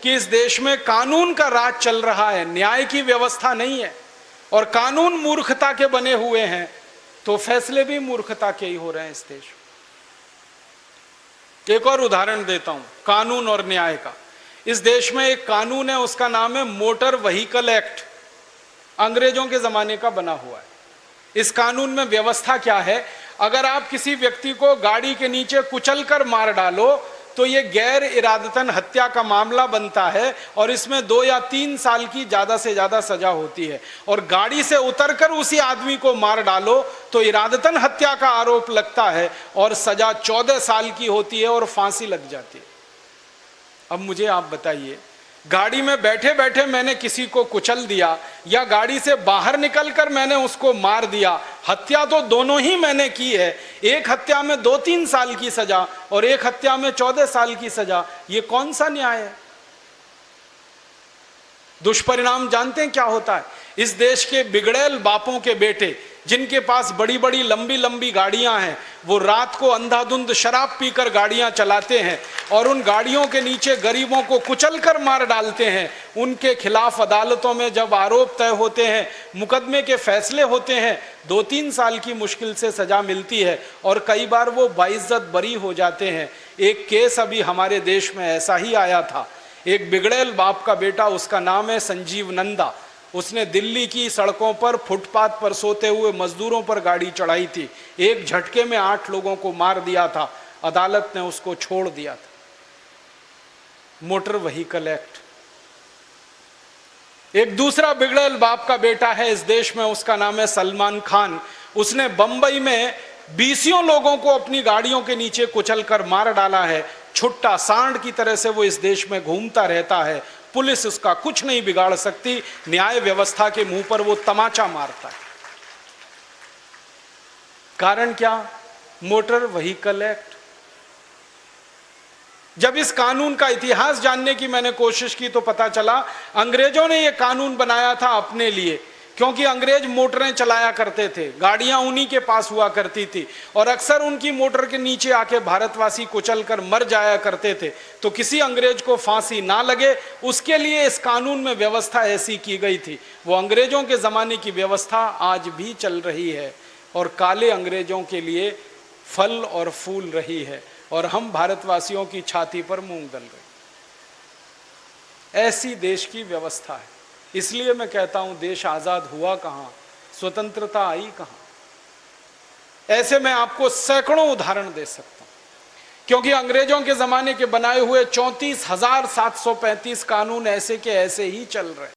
कि इस देश में कानून का राज चल रहा है, न्याय की व्यवस्था नहीं है और कानून मूर्खता के बने हुए हैं, तो फैसले भी मूर्खता के ही हो रहे हैं इस देश में। एक और उदाहरण देता हूं कानून और न्याय का। इस देश में एक कानून है, उसका नाम है मोटर व्हीकल एक्ट, अंग्रेजों के जमाने का बना हुआ है। इस कानून में व्यवस्था क्या है, अगर आप किसी व्यक्ति को गाड़ी के नीचे कुचलकर मार डालो तो यह गैर इरादतन हत्या का मामला बनता है और इसमें 2 या 3 साल की ज्यादा से ज्यादा सजा होती है। और गाड़ी से उतरकर उसी आदमी को मार डालो तो इरादतन हत्या का आरोप लगता है और सजा 14 साल की होती है और फांसी लग जाती है। अब मुझे आप बताइए, गाड़ी में बैठे बैठे मैंने किसी को कुचल दिया या गाड़ी से बाहर निकलकर मैंने उसको मार दिया, हत्या तो दोनों ही मैंने की है। एक हत्या में 2-3 साल की सजा और एक हत्या में 14 साल की सजा, ये कौन सा न्याय है? दुष्परिणाम जानते हैं क्या होता है? इस देश के बिगड़ैल बापों के बेटे जिनके पास बड़ी बड़ी लंबी लंबी गाड़ियां हैं, वो रात को अंधाधुंध शराब पीकर गाड़ियां चलाते हैं और उन गाड़ियों के नीचे गरीबों को कुचलकर मार डालते हैं। उनके खिलाफ अदालतों में जब आरोप तय होते हैं, मुकदमे के फैसले होते हैं, 2-3 साल की मुश्किल से सजा मिलती है और कई बार वो बाइज्जत बरी हो जाते हैं। एक केस अभी हमारे देश में ऐसा ही आया था। एक बिगड़ैल बाप का बेटा, उसका नाम है संजीव नंदा, उसने दिल्ली की सड़कों पर फुटपाथ पर सोते हुए मजदूरों पर गाड़ी चढ़ाई थी। एक झटके में 8 लोगों को मार दिया था। अदालत ने उसको छोड़ दिया था। Motor vehicle act. एक दूसरा बिगड़ैल बाप का बेटा है इस देश में, उसका नाम है सलमान खान। उसने बंबई में 20 लोगों को अपनी गाड़ियों के नीचे कुचलकर मार डाला है। छुट्टा सांड की तरह से वो इस देश में घूमता रहता है। पुलिस उसका कुछ नहीं बिगाड़ सकती, न्याय व्यवस्था के मुंह पर वो तमाचा मारता है। कारण क्या? Motor vehicle act. जब इस कानून का इतिहास जानने की मैंने कोशिश की तो पता चला अंग्रेजों ने यह कानून बनाया था अपने लिए, क्योंकि अंग्रेज मोटरें चलाया करते थे, गाड़ियां उन्हीं के पास हुआ करती थी और अक्सर उनकी मोटर के नीचे आके भारतवासी कुचलकर मर जाया करते थे। तो किसी अंग्रेज को फांसी ना लगे, उसके लिए इस कानून में व्यवस्था ऐसी की गई थी। वो अंग्रेजों के ज़माने की व्यवस्था आज भी चल रही है और काले अंग्रेजों के लिए फल और फूल रही है और हम भारतवासियों की छाती पर मूंग दल गए। ऐसी देश की व्यवस्था है। इसलिए मैं कहता हूं, देश आजाद हुआ कहां, स्वतंत्रता आई कहां? ऐसे मैं आपको सैकड़ों उदाहरण दे सकता हूं, क्योंकि अंग्रेजों के जमाने के बनाए हुए 34,735 कानून ऐसे के ऐसे ही चल रहे हैं।